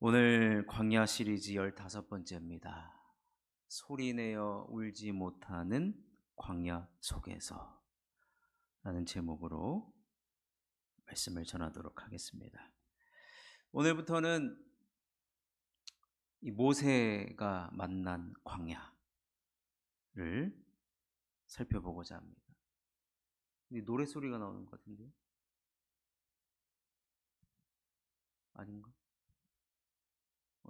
오늘 광야 시리즈 15번째입니다. 소리내어 울지 못하는 광야 속에서 라는 제목으로 말씀을 전하도록 하겠습니다. 오늘부터는 이 모세가 만난 광야를 살펴보고자 합니다. 노래소리가 나오는 것 같은데요? 아닌가?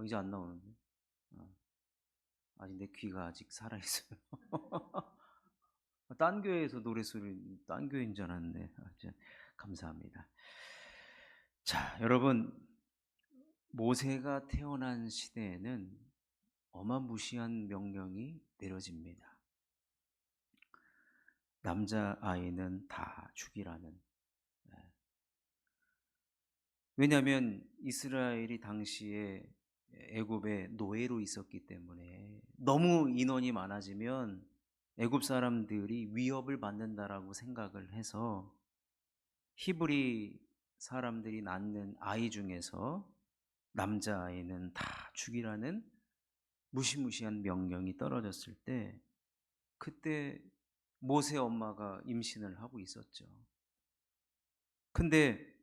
이제 안 나오는데? 아직 내 귀가 아직 살아있어요. 딴 교회에서 노래소리, 딴 교회인 줄 알았네. 감사합니다. 자, 여러분, 모세가 태어난 시대에는 어마무시한 명령이 내려집니다. 남자아이는 다 죽이라는. 왜냐하면 이스라엘이 당시에 애굽의 노예로 있었기 때문에 너무 인원이 많아지면 애굽 사람들이 위협을 받는다라고 생각을 해서 히브리 사람들이 낳는 아이 중에서 남자아이는 다 죽이라는 무시무시한 명령이 떨어졌을 때, 그때 모세 엄마가 임신을 하고 있었죠. 근데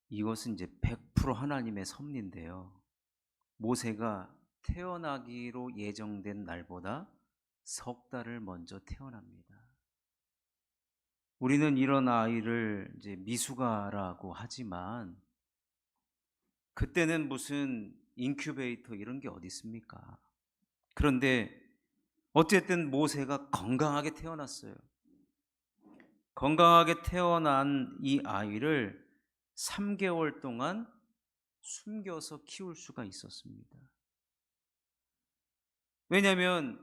이것은 이제 100% 하나님의 섭리인데요, 모세가 태어나기로 예정된 날보다 석 달을 먼저 태어납니다. 우리는 이런 아이를 이제 미숙아라고 하지만 그때는 무슨 인큐베이터 이런 게 어디 있습니까? 그런데 어쨌든 모세가 건강하게 태어났어요. 건강하게 태어난 이 아이를 3개월 동안 숨겨서 키울 수가 있었습니다. 왜냐하면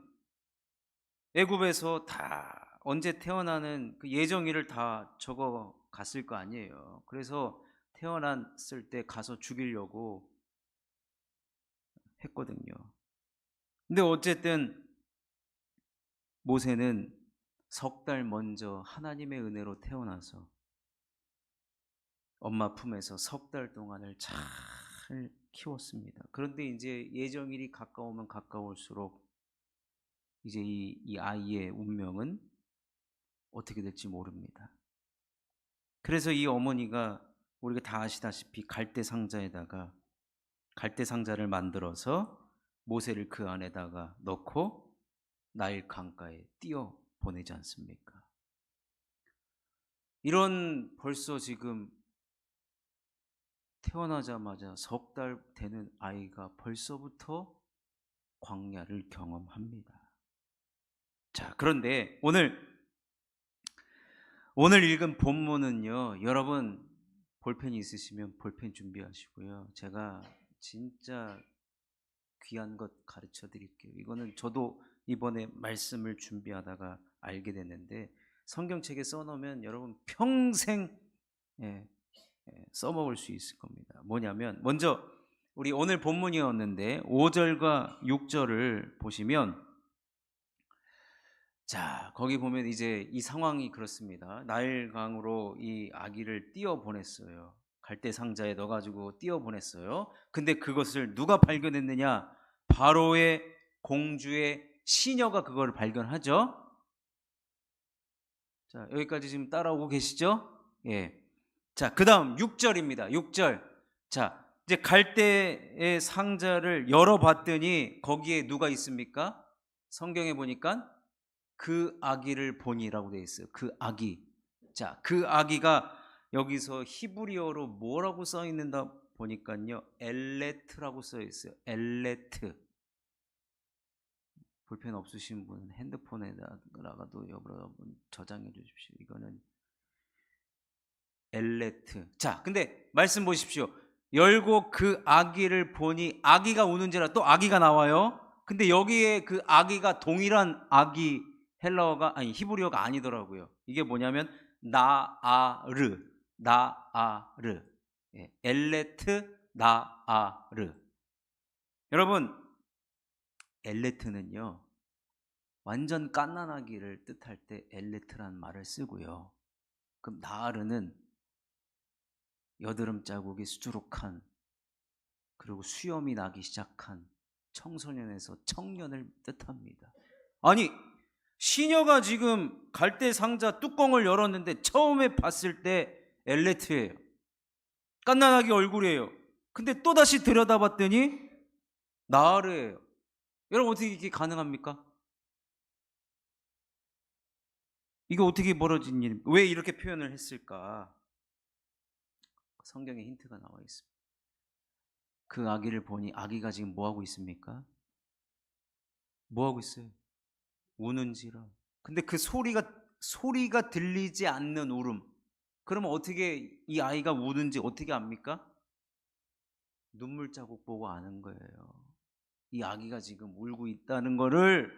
애굽에서 다 언제 태어나는 그 예정일을 다 적어 갔을 거 아니에요. 그래서 태어났을 때 가서 죽이려고 했거든요. 근데 어쨌든 모세는 석 달 먼저 하나님의 은혜로 태어나서 엄마 품에서 석 달 동안을 잘 키웠습니다. 그런데 이제 예정일이 가까우면 가까울수록 이제 이 아이의 운명은 어떻게 될지 모릅니다. 그래서 이 어머니가 우리가 다 아시다시피 갈대 상자를 만들어서 모세를 그 안에다가 넣고 나일 강가에 띄어 보내지 않습니까? 이런 벌써 지금 태어나자마자 석 달 되는 아이가 벌써부터 광야를 경험합니다. 자, 그런데 오늘 읽은 본문은요, 여러분 볼펜이 있으시면 볼펜 준비하시고요. 제가 진짜 귀한 것 가르쳐 드릴게요. 이거는 저도 이번에 말씀을 준비하다가 알게 됐는데 성경책에 써놓으면 여러분 평생 써먹을 수 있을 겁니다. 뭐냐면, 먼저 우리 오늘 본문이었는데 5절과 6절을 보시면, 자, 거기 보면 이제 이 상황이 그렇습니다. 나일강으로 이 아기를 띄어 보냈어요. 갈대 상자에 넣어가지고 띄어 보냈어요. 근데 그것을 누가 발견했느냐? 바로의 공주의 시녀가 그걸 발견하죠. 자, 여기까지 지금 따라오고 계시죠? 예. 자, 그 다음 6절입니다. 6절. 자, 이제 갈대의 상자를 열어봤더니 거기에 누가 있습니까? 성경에 보니까 그 아기를 보니라고 되어 있어요. 그 아기. 자, 그 아기가 여기서 히브리어로 뭐라고 써 있는다 보니까요, 엘레트라고 써 있어요. 엘레트. 볼펜 없으신 분은 핸드폰에다가도 여러분 저장해 주십시오. 이거는 엘레트. 자, 근데 말씀 보십시오. 열고 그 아기를 보니 아기가 우는지라 또 아기가 나와요. 근데 여기에 그 아기가 동일한 아기, 헬라어가 아니 히브리어가 아니더라고요. 이게 뭐냐면 나아르. 예, 엘레트 나아르. 여러분, 엘레트는요 완전 갓난아기를 뜻할 때 엘레트라는 말을 쓰고요. 그럼 나아르는 여드름 자국이 수두룩한 그리고 수염이 나기 시작한 청소년에서 청년을 뜻합니다. 아니, 시녀가 지금 갈대 상자 뚜껑을 열었는데 처음에 봤을 때 엘레트예요. 깐난하게 얼굴이에요. 근데 또다시 들여다봤더니 나으르예요. 여러분, 어떻게 이게 가능합니까? 이게 어떻게 벌어진 일입니까? 왜 이렇게 표현을 했을까? 성경에 힌트가 나와 있습니다. 그 아기를 보니 아기가 지금 뭐 하고 있습니까? 뭐 하고 있어요? 우는지라. 근데 그 소리가 들리지 않는 울음. 그러면 어떻게 이 아이가 우는지 어떻게 압니까? 눈물 자국 보고 아는 거예요. 이 아기가 지금 울고 있다는 거를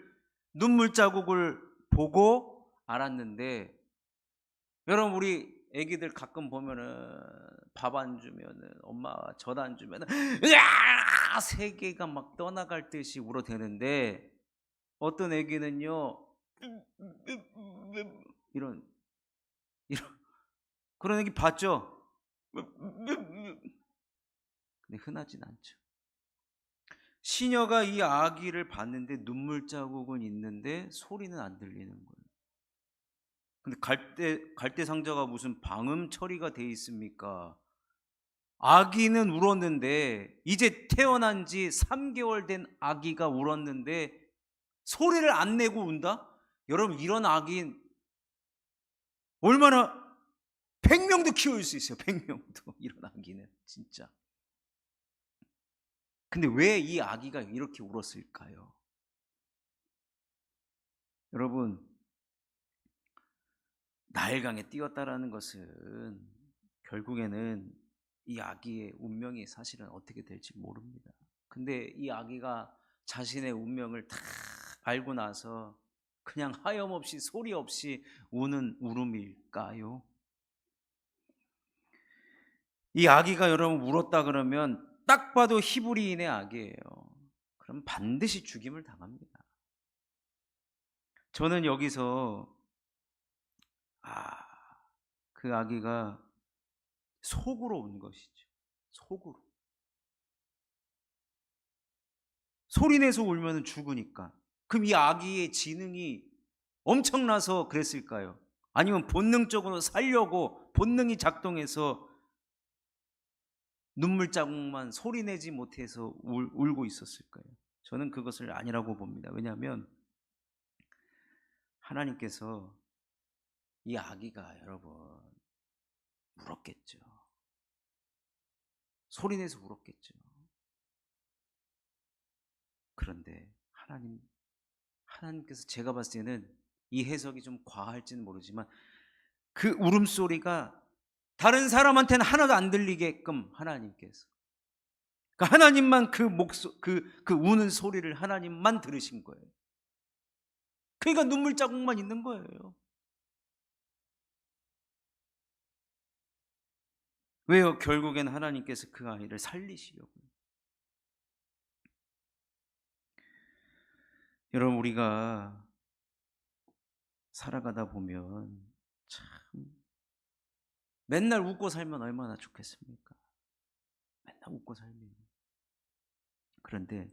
눈물 자국을 보고 알았는데, 여러분, 우리 애기들 가끔 보면은 밥 안 주면은 엄마가 젖 안 주면은 으아! 세계가 막 떠나갈 듯이 울어대는데, 어떤 애기는요 이런 그런 애기 봤죠? 근데 흔하진 않죠. 시녀가 이 아기를 봤는데 눈물 자국은 있는데 소리는 안 들리는 거예요. 근데 갈대 상자가 무슨 방음 처리가 돼 있습니까? 아기는 울었는데, 이제 태어난 지 3개월 된 아기가 울었는데 소리를 안 내고 운다? 여러분, 이런 아기 얼마나 100명도 키울 수 있어요. 100명도. 이런 아기는 진짜. 근데 왜 이 아기가 이렇게 울었을까요? 여러분, 나일강에 뛰었다라는 것은 결국에는 이 아기의 운명이 사실은 어떻게 될지 모릅니다. 근데 이 아기가 자신의 운명을 다 알고 나서 그냥 하염없이 소리 없이 우는 울음일까요? 이 아기가 여러분 울었다 그러면 딱 봐도 히브리인의 아기예요. 그럼 반드시 죽임을 당합니다. 저는 여기서 그 아기가 속으로 운 것이죠. 속으로. 소리내서 울면 죽으니까. 그럼 이 아기의 지능이 엄청나서 그랬을까요? 아니면 본능적으로 살려고 본능이 작동해서 눈물 자국만 소리내지 못해서 울고 있었을까요? 저는 그것을 아니라고 봅니다. 왜냐하면 하나님께서 이 아기가 여러분 울었겠죠. 소리내서 울었겠죠. 그런데 하나님께서 제가 봤을 때는 이 해석이 좀 과할지는 모르지만 그 울음소리가 다른 사람한테는 하나도 안 들리게끔 하나님께서, 그러니까 하나님만 그 우는 소리를 하나님만 들으신 거예요. 그러니까 눈물 자국만 있는 거예요. 왜요? 결국엔 하나님께서 그 아이를 살리시려고요. 여러분, 우리가 살아가다 보면 참 맨날 웃고 살면 얼마나 좋겠습니까? 맨날 웃고 살면. 그런데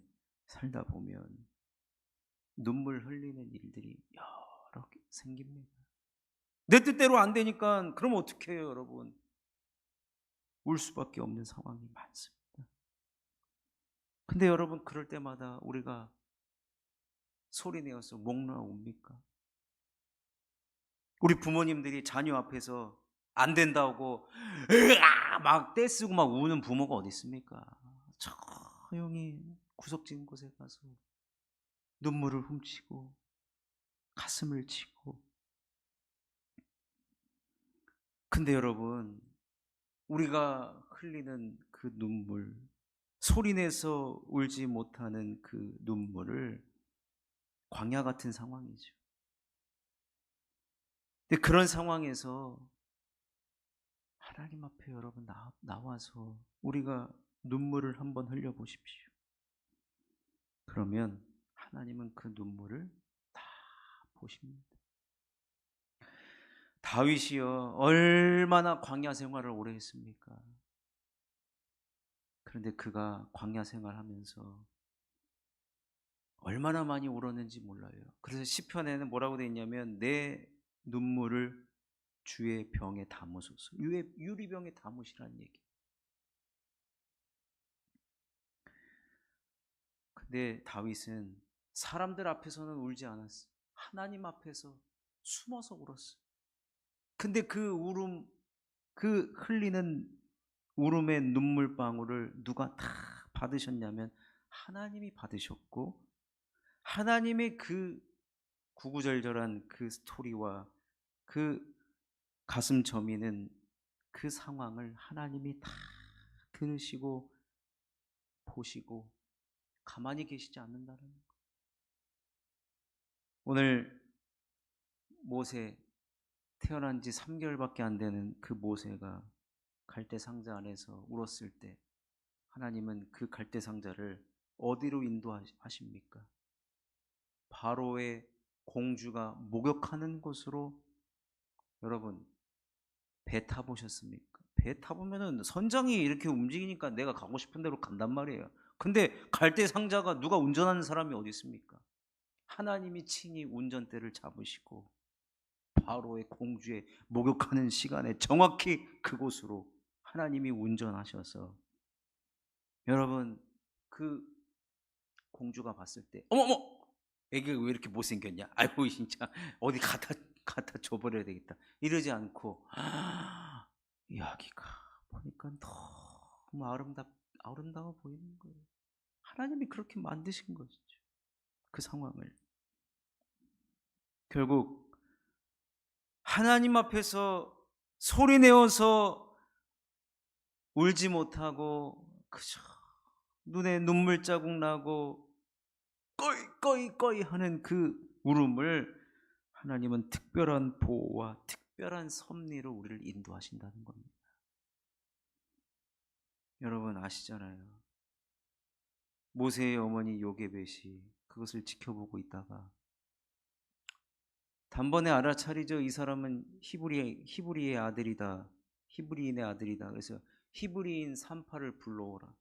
살다 보면 눈물 흘리는 일들이 여러 개 생깁니다. 내 뜻대로 안 되니까 그럼 어떻게 해요, 여러분? 울 수밖에 없는 상황이 많습니다. 근데 여러분, 그럴 때마다 우리가 소리내어서 목 놓아 웁니까? 우리 부모님들이 자녀 앞에서 안 된다고 으아! 막 떼쓰고 막 우는 부모가 어디 있습니까? 조용히 구석진 곳에 가서 눈물을 훔치고 가슴을 치고. 근데 여러분, 우리가 흘리는 그 눈물, 소리내서 울지 못하는 그 눈물을 광야 같은 상황이죠. 근데 그런 상황에서 하나님 앞에 여러분 나와서 우리가 눈물을 한번 흘려보십시오. 그러면 하나님은 그 눈물을 다 보십니다. 다윗이요, 얼마나 광야 생활을 오래 했습니까? 그런데 그가 광야 생활하면서 얼마나 많이 울었는지 몰라요. 그래서 시편에는 뭐라고 되어 있냐면 내 눈물을 주의 병에 담으소서. 유리병에 담으시라는 얘기. 근데 다윗은 사람들 앞에서는 울지 않았어. 하나님 앞에서 숨어서 울었어. 근데 그 울음, 그 흘리는 울음의 눈물방울을 누가 다 받으셨냐면 하나님이 받으셨고, 하나님의 그 구구절절한 그 스토리와 그 가슴 저미는 그 상황을 하나님이 다 들으시고 보시고 가만히 계시지 않는다는 거. 오늘 모세, 태어난 지 3개월밖에 안 되는 그 모세가 갈대 상자 안에서 울었을 때 하나님은 그 갈대 상자를 어디로 인도하십니까? 바로의 공주가 목욕하는 곳으로. 여러분, 배 타보셨습니까? 배 타보면은 선장이 이렇게 움직이니까 내가 가고 싶은 대로 간단 말이에요. 근데 갈대 상자가 누가 운전하는 사람이 어디 있습니까? 하나님이 친히 운전대를 잡으시고 바로의 공주의 목욕하는 시간에 정확히 그곳으로 하나님이 운전하셔서, 여러분, 그 공주가 봤을 때 어머머, 애기가 왜 이렇게 못생겼냐, 아이고 진짜 어디 갖다 줘버려야 되겠다, 이러지 않고 여기가 보니까 너무 아름다워 보이는 거예요. 하나님이 그렇게 만드신 것이죠. 그 상황을 결국 하나님 앞에서 소리내어서 울지 못하고 그저 눈에 눈물 자국 나고 꺼이 하는 그 울음을 하나님은 특별한 보호와 특별한 섭리로 우리를 인도하신다는 겁니다. 여러분 아시잖아요. 모세의 어머니 요게벳이 그것을 지켜보고 있다가 단번에 알아차리죠. 이 사람은 히브리의 아들이다. 히브리인의 아들이다. 그래서 히브리인 산파를 불러오라.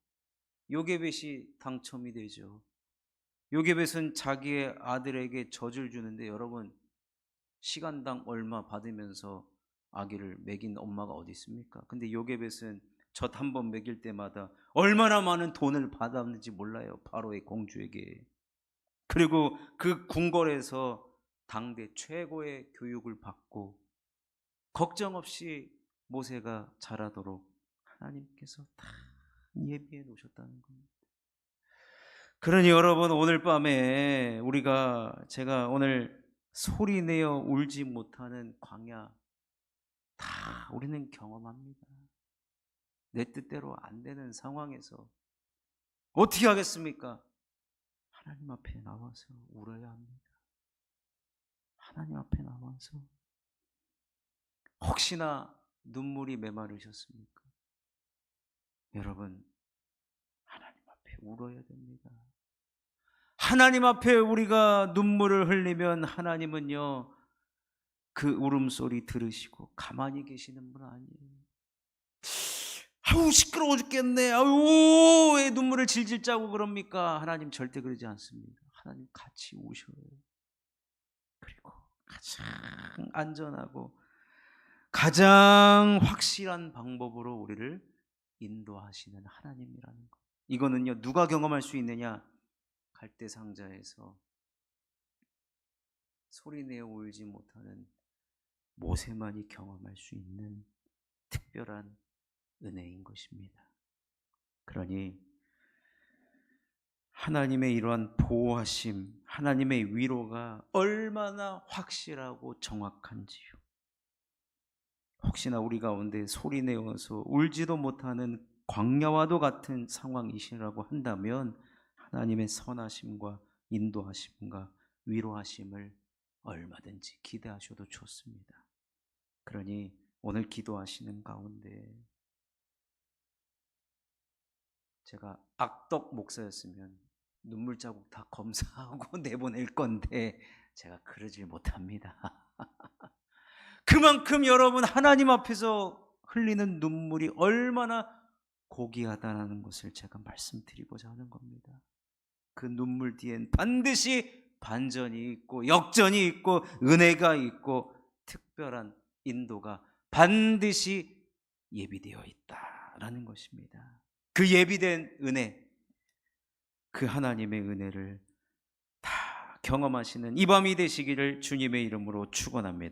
요게벳이 당첨이 되죠. 요게벳은 자기의 아들에게 젖을 주는데 여러분, 시간당 얼마 받으면서 아기를 먹인 엄마가 어디 있습니까? 근데 요게벳은 젖 한 번 먹일 때마다 얼마나 많은 돈을 받았는지 몰라요. 바로의 공주에게. 그리고 그 궁궐에서 당대 최고의 교육을 받고 걱정 없이 모세가 자라도록 하나님께서 다 예비해 놓으셨다는 겁니다. 그러니 여러분, 오늘 밤에 제가 오늘 소리내어 울지 못하는 광야 다 우리는 경험합니다. 내 뜻대로 안 되는 상황에서 어떻게 하겠습니까? 하나님 앞에 나와서 울어야 합니다. 하나님 앞에 나와서. 혹시나 눈물이 메마르셨습니까? 여러분, 하나님 앞에 울어야 됩니다. 하나님 앞에 우리가 눈물을 흘리면 하나님은요, 그 울음소리 들으시고 가만히 계시는 분 아니에요. 아유 시끄러워 죽겠네, 아유 왜 눈물을 질질 짜고 그럽니까? 하나님 절대 그러지 않습니다. 하나님 같이 우셔요. 그리고 가장 안전하고 가장 확실한 방법으로 우리를 인도하시는 하나님이라는 것. 이거는요, 누가 경험할 수 있느냐? 갈대 상자에서 소리내어 울지 못하는 모세만이 경험할 수 있는 특별한 은혜인 것입니다. 그러니 하나님의 이러한 보호하심, 하나님의 위로가 얼마나 확실하고 정확한지요. 혹시나 우리 가운데 소리내어서 울지도 못하는 광야와도 같은 상황이시라고 한다면 하나님의 선하심과 인도하심과 위로하심을 얼마든지 기대하셔도 좋습니다. 그러니 오늘 기도하시는 가운데 제가 악덕 목사였으면 눈물 자국 다 검사하고 내보낼 건데 제가 그러질 못합니다. 그만큼 여러분, 하나님 앞에서 흘리는 눈물이 얼마나 고귀하다는 것을 제가 말씀드리고자 하는 겁니다. 그 눈물 뒤엔 반드시 반전이 있고 역전이 있고 은혜가 있고 특별한 인도가 반드시 예비되어 있다라는 것입니다. 그 예비된 은혜, 그 하나님의 은혜를 다 경험하시는 이 밤이 되시기를 주님의 이름으로 축원합니다.